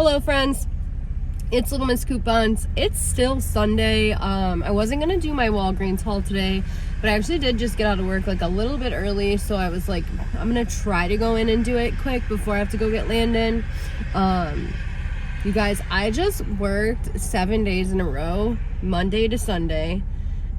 Hello friends, it's Little Miss Coupons. It's still Sunday. I wasn't gonna do my Walgreens haul today, but I actually did just get out of work like a little bit early, so I was like, I'm gonna try to go in and do it quick before I have to go get Landon. You guys, I just worked 7 days in a row, Monday to Sunday,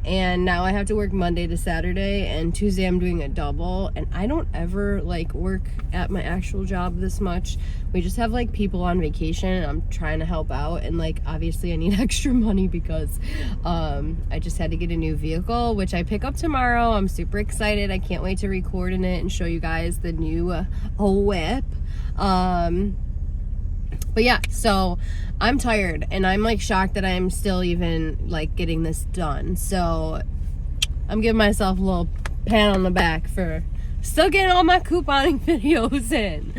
and now I have to work Monday to Saturday, and Tuesday I'm doing a double. And I don't ever like work at my actual job this much. We just have like people on vacation and I'm trying to help out, and like obviously I need extra money because I just had to get a new vehicle, which I pick up tomorrow. I'm super excited. I can't wait to record in it and show you guys the new whip. But yeah, so I'm tired and I'm like shocked that I'm still even like getting this done. So I'm giving myself a little pat on the back for still getting all my couponing videos in.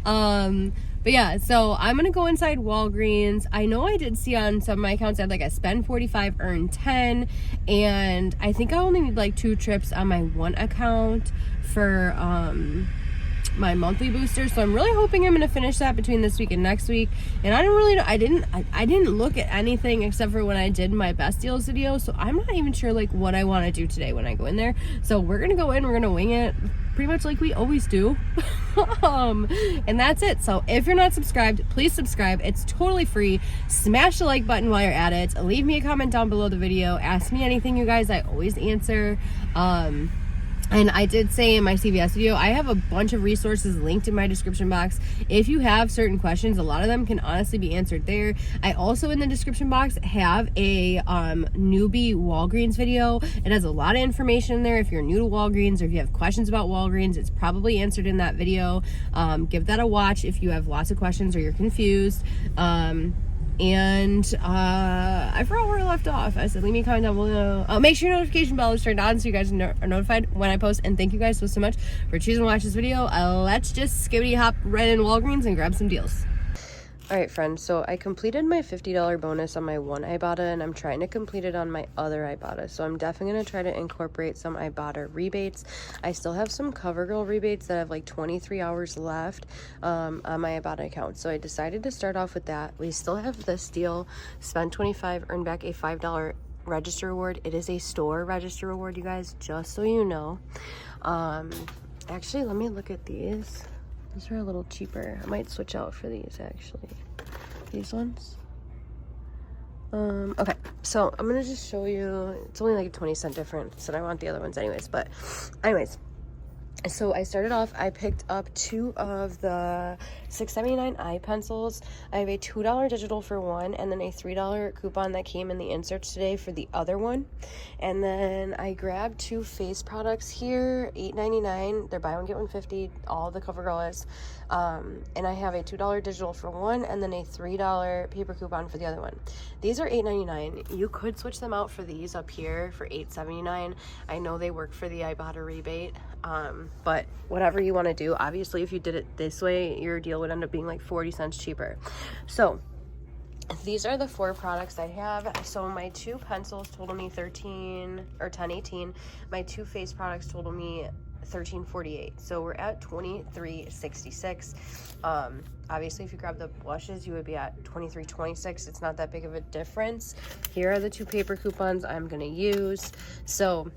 But yeah, so I'm gonna go inside Walgreens. I know I did see on some of my accounts I had like I spend 45, earn 10, and I think I only need like 2 trips on my one account for my monthly booster, so I'm really hoping I'm gonna finish that between this week and next week. And I don't really know, I didn't look at anything except for when I did my best deals video, so I'm not even sure like what I want to do today when I go in there. So we're gonna go in, we're gonna wing it pretty much like we always do. And that's it. So if you're not subscribed, please subscribe. It's totally free. Smash the like button while you're at it. Leave me a comment down below the video. Ask me anything, you guys. I always answer. And I did say in my CVS video, I have a bunch of resources linked in my description box. If you have certain questions, a lot of them can honestly be answered there. I also in the description box have a newbie Walgreens video. It has a lot of information in there. If you're new to Walgreens or if you have questions about Walgreens, it's probably answered in that video. Give that a watch if you have lots of questions or you're confused. And I forgot where I left off. I said leave me a comment down below. Make sure your notification bell is turned on so you guys are notified when I post. And thank you guys so much for choosing to watch this video. Let's just skibbity hop right in Walgreens and grab some deals. Alright friends, so I completed my $50 bonus on my one Ibotta, and I'm trying to complete it on my other Ibotta. So I'm definitely going to try to incorporate some Ibotta rebates. I still have some CoverGirl rebates that have like 23 hours left on my Ibotta account. So I decided to start off with that. We still have this deal, spend 25, earn back a $5 register reward. It is a store register reward, you guys, just so you know. Actually, let me look at these. These are a little cheaper. I might switch out for these actually. These ones. Okay, so I'm gonna just show you. It's only like a 20-cent difference, and I want the other ones anyways. But anyways, so I started off, I picked up 2 of the $6.79 eye pencils. I have a $2 digital for one, and then a $3 coupon that came in the inserts today for the other one. And then I grabbed 2 face products here, $8.99. They're buy one get one 50. All the CoverGirl is. And I have a $2 digital for one, and then a $3 paper coupon for the other one. These are $8.99. You could switch them out for these up here for $8.79. I know they work for the Ibotta rebate. But whatever you want to do, obviously if you did it this way, your deal would end up being like 40 cents cheaper. So these are the 4 products I have. So my 2 pencils total me $10.18. My 2 face products total me $13.48. So we're at $23.66. Obviously if you grab the blushes, you would be at $23.26. It's not that big of a difference. Here are the 2 paper coupons I'm gonna use. So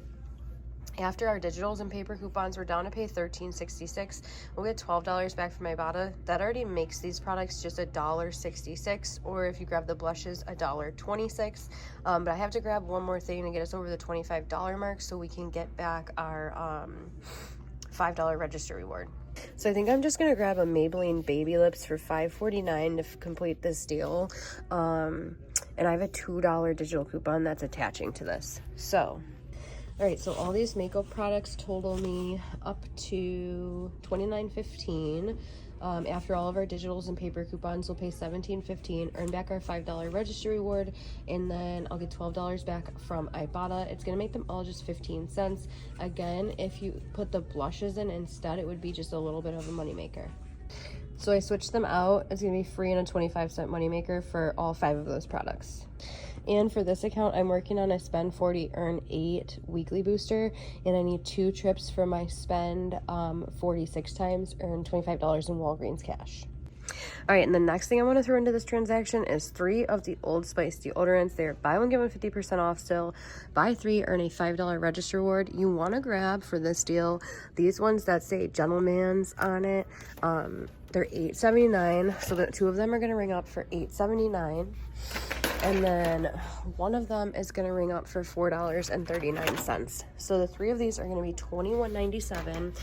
after our digitals and paper coupons, we're down to pay $13.66. We'll get $12 back from Ibotta. That already makes these products just $1.66, or if you grab the blushes, $1.26. But I have to grab one more thing to get us over the $25 mark so we can get back our $5 register reward. So I think I'm just gonna grab a Maybelline Baby Lips for $5.49 to complete this deal. And I have a $2 digital coupon that's attaching to this. So all right, so all these makeup products total me up to $29.15. After all of our digitals and paper coupons, we'll pay $17.15, earn back our $5 register reward, and then I'll get $12 back from Ibotta. It's gonna make them all just 15 cents. Again, if you put the blushes in instead, it would be just a little bit of a moneymaker. So I switched them out. It's gonna be free and a 25-cent moneymaker for all 5 of those products. And for this account, I'm working on a spend 40, earn 8 weekly booster, and I need 2 trips for my spend 46 times, earn $25 in Walgreens cash. All right, and the next thing I want to throw into this transaction is 3 of the Old Spice deodorants. They're buy one, get one 50% off still. Buy 3, earn a $5 register reward. You want to grab for this deal these ones that say Gentleman's on it. They're $8.79, so the 2 of them are going to ring up for $8.79. And then one of them is going to ring up for $4.39. So the 3 of these are going to be $21.97.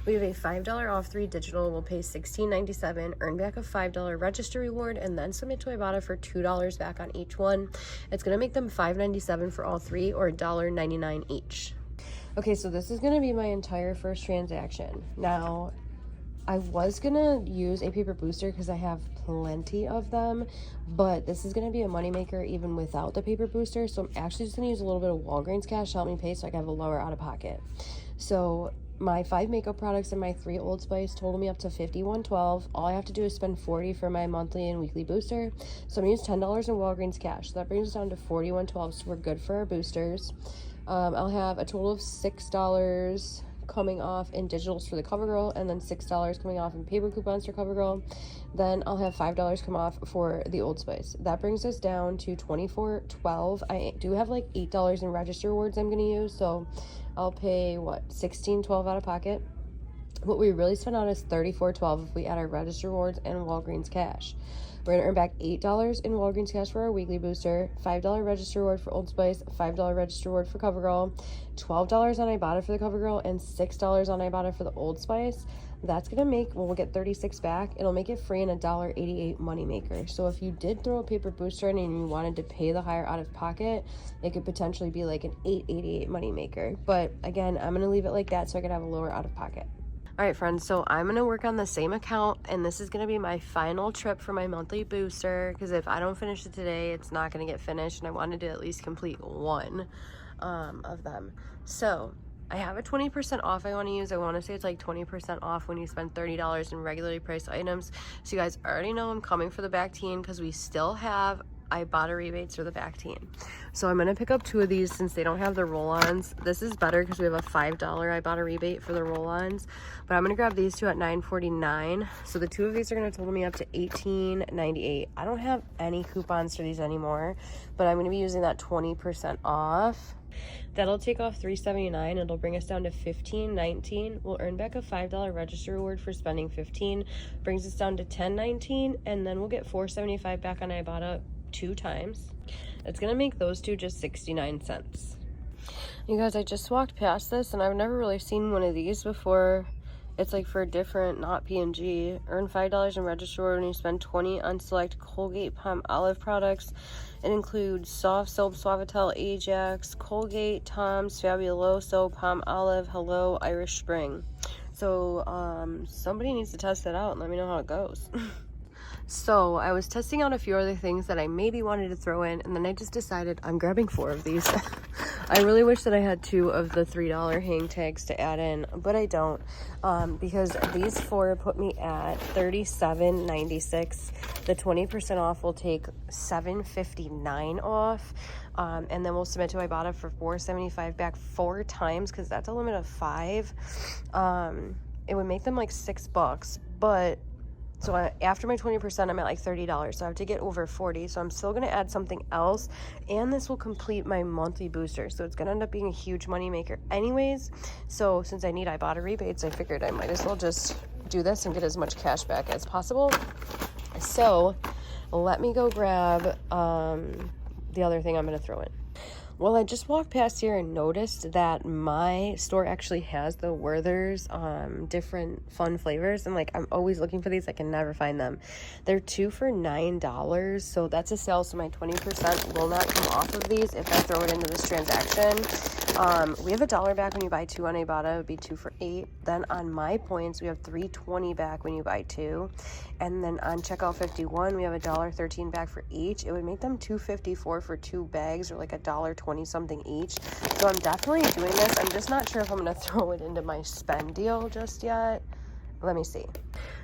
We have a $5 off 3 digital. We'll pay $16.97, earn back a $5 register reward, and then submit to Ibotta for $2 back on each one. It's going to make them $5.97 for all 3 or $1.99 each. Okay, so this is going to be my entire first transaction. Now, I was gonna use a paper booster because I have plenty of them, but this is gonna be a moneymaker even without the paper booster. So I'm actually just gonna use a little bit of Walgreens cash to help me pay so I can have a lower out of pocket. So my 5 makeup products and my 3 Old Spice total me up to $51.12. All I have to do is spend $40 for my monthly and weekly booster. So I'm gonna use $10 in Walgreens cash. So that brings us down to $41.12. So we're good for our boosters. I'll have a total of $6 coming off in digitals for the CoverGirl, and then $6 coming off in paper coupons for CoverGirl. Then I'll have $5 come off for the Old Spice. That brings us down to $24.12. I do have like $8 in register rewards I'm going to use, so I'll pay what, $16.12 out of pocket. What we really spent on is $34.12 if we add our register rewards and Walgreens cash. We're going to earn back $8 in Walgreens cash for our weekly booster, $5 register reward for Old Spice, $5 register reward for CoverGirl, $12 on Ibotta for the CoverGirl, and $6 on Ibotta for the Old Spice. That's going to make, well, we'll get $36 back. It'll make it free and a $1.88 moneymaker. So if you did throw a paper booster in and you wanted to pay the higher out of pocket, it could potentially be like an $8.88 moneymaker. But again, I'm going to leave it like that so I could have a lower out of pocket. All right, friends, so I'm going to work on the same account, and this is going to be my final trip for my monthly booster, because if I don't finish it today, it's not going to get finished, and I wanted to at least complete one of them. So I have a 20% off I want to use. I want to say it's like 20% off when you spend $30 in regularly priced items. So you guys already know I'm coming for the back teen because we still have Ibotta rebates for the back teen. So I'm going to pick up 2 of these since they don't have the roll-ons. This is better because we have a $5 Ibotta rebate for the roll-ons. But I'm going to grab these 2 at $9.49. So the 2 of these are going to total me up to $18.98. I don't have any coupons for these anymore, but I'm going to be using that 20% off. That'll take off $3.79. It'll bring us down to $15.19. We'll earn back a $5 register reward for spending $15. Brings us down to $10.19, and then we'll get $4.75 back on Ibotta 2 times. It's gonna make those 2 just 69 cents. You guys, I just walked past this and I've never really seen one of these before. It's like for different, not P&G. Earn $5 in register reward when you spend $20 on select Colgate Palmolive products. It includes Soft Soap, Suavitel, Ajax, Colgate, Tom's, Fabuloso, Palmolive, Hello, Irish Spring. So somebody needs to test it out and let me know how it goes. So I was testing out a few other things that I maybe wanted to throw in, and then I just decided I'm grabbing 4 of these. I really wish that I had 2 of the $3 hang tags to add in, but I don't, because these 4 put me at $37.96. The 20% off will take $7.59 off, and then we'll submit to Ibotta for $4.75 back 4 times, because that's a limit of 5. It would make them like $6, but so after my 20%, I'm at like $30, so I have to get over 40, so I'm still going to add something else, and this will complete my monthly booster, so it's going to end up being a huge money maker anyways. So since I need Ibotta rebates, I figured I might as well just do this and get as much cash back as possible. So let me go grab the other thing I'm going to throw in. Well, I just walked past here and noticed that my store actually has the Werther's different fun flavors, and like I'm always looking for these. I can never find them. They're 2 for $9, so that's a sale, so my 20% will not come off of these if I throw it into this transaction. We have $1 back when you buy 2 on Ibotta. It would be 2 for $8. Then on my points, we have $3.20 back when you buy 2. And then on checkout 51, we have $1.13 back for each. It would make them $2.54 for 2 bags, or like $1.20 something each. So I'm definitely doing this. I'm just not sure if I'm gonna throw it into my spend deal just yet. let me see.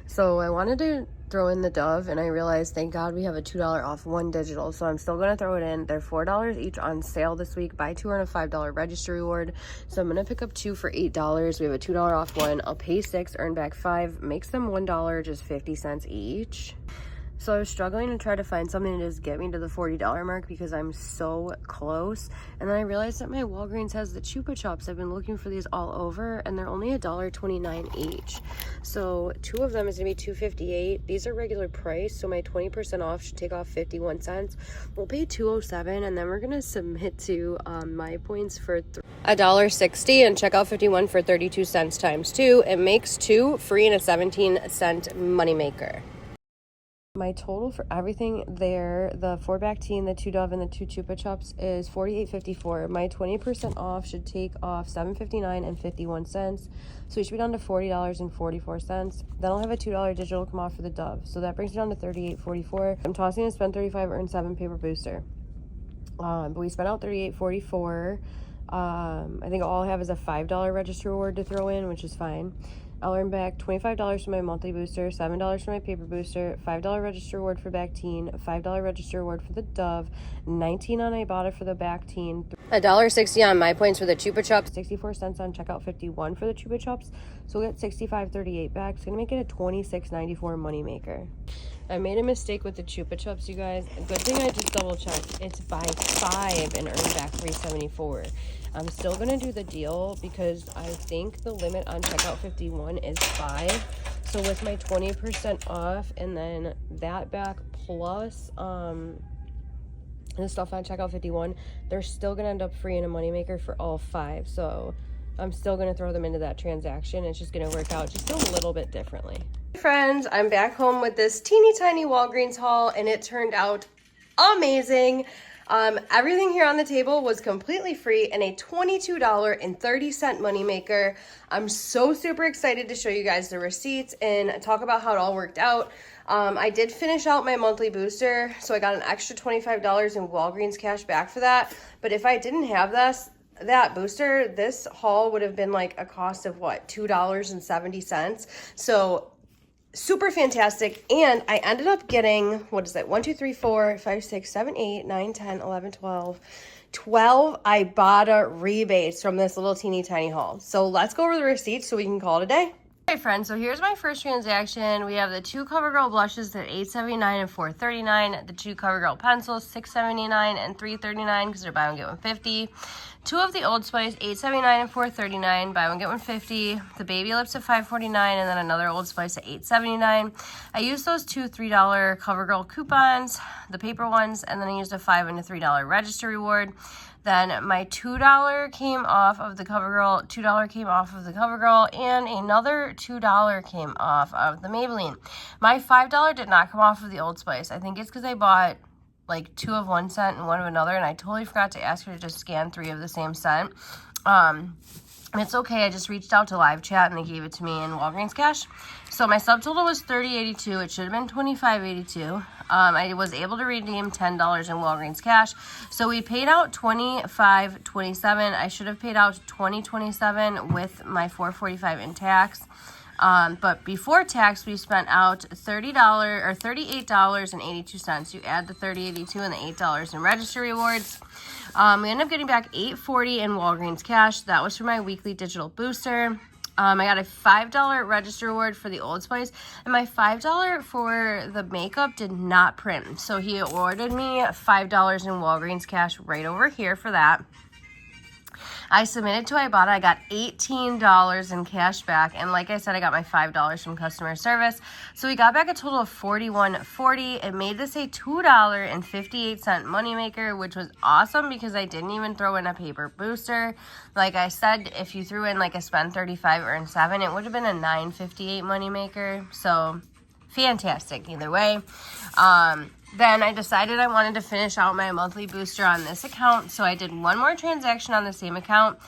So I wanted to throw in the Dove, and I realized, thank God, we have a $2 off one digital, so I'm still gonna throw it in. They're $4 each on sale this week. Buy 2 earn a $5 register reward. So I'm gonna pick up 2 for $8. We have a $2 off one. I'll pay 6, earn back 5, makes them $1, just 50 cents each. So I was struggling to try to find something to just get me to the $40 mark because I'm so close. And then I realized that my Walgreens has the Chupa Chups. I've been looking for these all over, and they're only $1.29 each. So 2 of them is gonna be $2.58. These are regular price, so my 20% off should take off 51 cents. We'll pay $2.07, and then we're gonna submit to my points for $1.60 and check out 51 for 32 cents times 2. It makes 2 free and a 17-cent moneymaker. My total for everything there, the 4 Bactine, the 2 Dove, and the 2 Chupa Chups is $48.54. My 20% off should take off $7.59 and 51 cents. So we should be down to $40.44. Then I'll have a $2 digital come off for the Dove. So that brings me down to $38.44. I'm tossing to spend $35, earn 7 paper booster. But we spent out $38.44. I think all I have is a $5 register reward to throw in, which is fine. I'll earn back $25 for my monthly booster, $7 for my paper booster, $5 register reward for Bactine, $5 register reward for the Dove, $19 on Ibotta for the Bactine, $1.60 on my points for the Chupa Chups, 64 cents on checkout 51 for the Chupa Chups. So we'll get $65.38 back. It's gonna make it a $26.94 moneymaker. I made a mistake with the Chupa Chups, you guys. Good thing I just double checked. It's buy 5 and earn back $3.74. I'm still gonna do the deal because I think the limit on checkout 51 is 5. So with my 20% off and then that back plus the stuff on checkout 51, they're still gonna end up free in a moneymaker for all 5. So I'm still gonna throw them into that transaction. It's just gonna work out just a little bit differently. Hey friends, I'm back home with this teeny tiny Walgreens haul, and it turned out amazing. Everything here on the table was completely free and a $22.30 moneymaker. I'm so super excited to show you guys the receipts and talk about how it all worked out. I did finish out my monthly booster, so I got an extra $25 in Walgreens cash back for that. But if I didn't have that booster, this haul would have been like a cost of what, $2.70. So super fantastic. And I ended up getting, what is that, 1, 2, 3, 4, 5, 6, 7, 8, 9, 10, 11, 12 Ibotta rebates from this little teeny tiny haul. So let's go over the receipts so we can call it a day. Hey friends, so here's my first transaction. We have the 2 CoverGirl blushes at $8.79 and $4.39, the 2 CoverGirl pencils $6.79 and $3.39 because they're buy one get one 50. 2 of the Old Spice $8.79 and $4.39, buy one get one 50. The Baby Lips at $5.49 and then another Old Spice at $8.79. I used those 2 $3 CoverGirl coupons, the paper ones, and then I used a $5 and a $3 register reward. Then my $2 came off of the CoverGirl, $2 came off of the CoverGirl, and another $2 came off of the Maybelline. My $5 did not come off of the Old Spice. I think it's because I bought like 2 of one scent and 1 of another, and I totally forgot to ask her to just scan 3 of the same scent. It's okay. I just reached out to live chat and they gave it to me in Walgreens cash. So my subtotal was $30.82. It should have been $25.82. I was able to redeem $10 in Walgreens cash. So we paid out $25.27. I should have paid out $20.27 with my $4.45 in tax. But before tax, we spent out $30 or $38.82. You add the $30.82 and the $8 in register rewards. We ended up getting back $8.40 in Walgreens cash. That was for my weekly digital booster. I got a $5 register reward for the Old Spice, and my $5 for the makeup did not print. So he awarded me $5 in Walgreens cash right over here for that. I submitted to Ibotta. I got $18 in cash back, and like I said, I got my $5 from customer service. So we got back a total of $41.40. It made this a $2.58 moneymaker, which was awesome because I didn't even throw in a paper booster. Like I said, if you threw in like a spend 35 earn 7, it would have been a $9.58 moneymaker. So fantastic either way. Then I decided I wanted to finish out my monthly booster on this account, so I did one more transaction on the same account.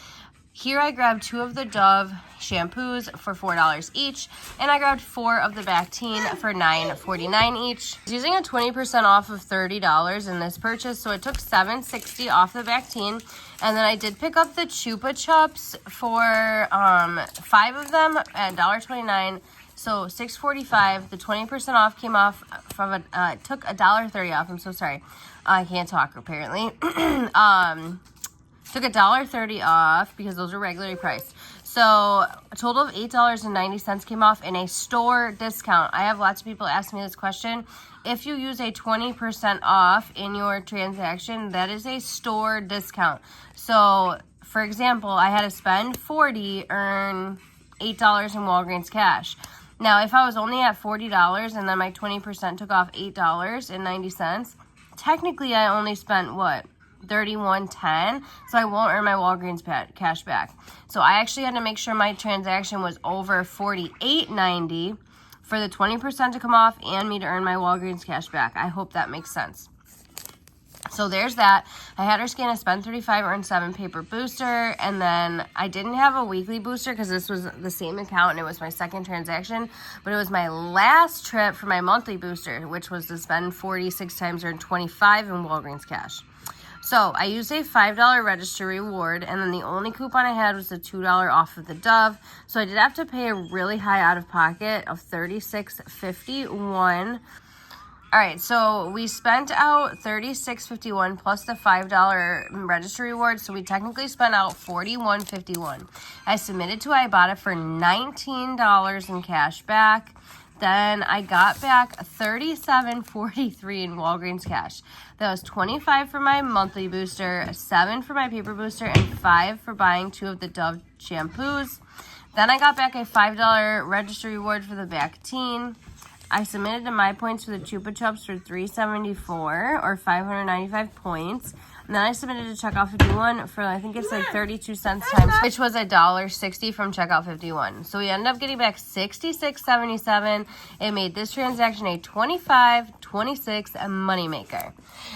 Here I grabbed 2 of the Dove shampoos for $4 each, and I grabbed 4 of the Bactine for $9.49 each. I was using a 20% off of $30 in this purchase, so it took $7.60 off the Bactine. And then I did pick up the Chupa Chups for 5 of them at $1.29. So $6.45. The 20% off came off from took $1.30 off. I'm so sorry. I can't talk apparently. Took $1.30 off because those are regularly priced. So a total of $8.90 came off in a store discount. I have lots of people ask me this question. If you use a 20% off in your transaction, that is a store discount. So for example, I had to spend $40, earn $8 in Walgreens cash. Now, if I was only at $40 and then my 20% took off $8.90, technically I only spent what? $31.10, so I won't earn my Walgreens cash back. So I actually had to make sure my transaction was over $48.90 for the 20% to come off and me to earn my Walgreens cash back. I hope that makes sense. So there's that. I had her scan a spend 35, earn 7 paper booster, and then I didn't have a weekly booster because this was the same account and it was my second transaction, but it was my last trip for my monthly booster, which was to spend 46 times, earn 25 in Walgreens cash. So I used a $5 register reward, and then the only coupon I had was the $2 off of the Dove. So I did have to pay a really high out-of-pocket of $36.51. All right, so we spent out $36.51 plus the $5 register reward, so we technically spent out $41.51. I submitted to Ibotta for $19 in cash back. Then I got back $37.43 in Walgreens cash. That was $25 for my monthly booster, $7 for my paper booster, and $5 for buying 2 of the Dove shampoos. Then I got back a $5 register reward for the Bactine. I submitted to My Points for the Chupa Chups for $374 or 595 points. And then I submitted to Checkout 51 for, I think it's like 32 cents times, which was $1.60 from Checkout 51. So we ended up getting back $66.77. It made this transaction a $25.26 moneymaker.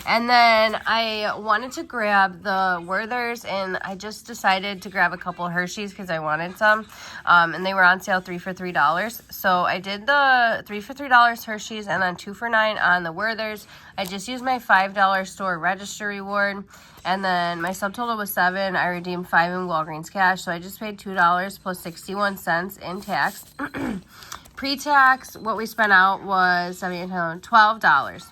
And then I wanted to grab the Werther's, and I just decided to grab a couple of Hershey's because I wanted some. And they were on sale 3 for $3. So I did the 3 for $3 Hershey's and then 2 for $9 on the Werther's. I just used my $5 store register reward, and then my subtotal was $7. I redeemed $5 in Walgreens cash, so I just paid $2 plus 61 cents in tax. Pre-tax, what we spent out was $12.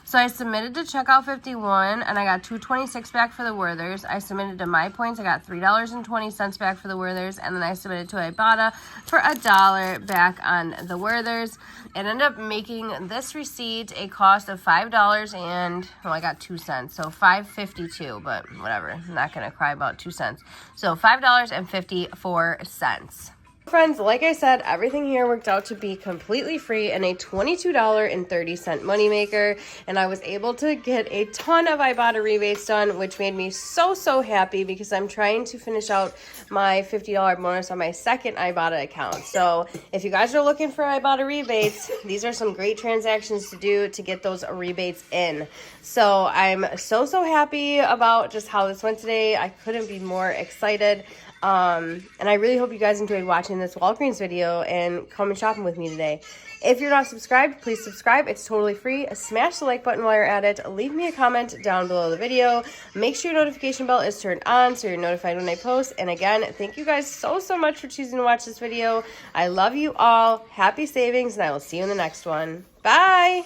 So I submitted to Checkout 51, and I got $2.26 back for the Werther's. I submitted to My Points. I got $3.20 back for the Werther's, and then I submitted to Ibotta for $1 back on the Werther's. It ended up making this receipt a cost of $5 and, well, I got 2 cents, so $5.52, but whatever. I'm not going to cry about 2 cents. So $5.54. Friends, like I said, everything here worked out to be completely free and a $22.30 moneymaker, and I was able to get a ton of Ibotta rebates done, which made me so happy because I'm trying to finish out my $50 bonus on my second Ibotta account. So if you guys are looking for Ibotta rebates, these are some great transactions to do to get those rebates in. So I'm so happy about just how this went today. I couldn't be more excited. And I really hope you guys enjoyed watching this Walgreens video and coming shopping with me today. If you're not subscribed, please subscribe. It's totally free. Smash the like button while you're at it. Leave me a comment down below the video. Make sure your notification bell is turned on so you're notified when I post. And again, thank you guys so much for choosing to watch this video. I love you all. Happy savings, and I will see you in the next one. Bye!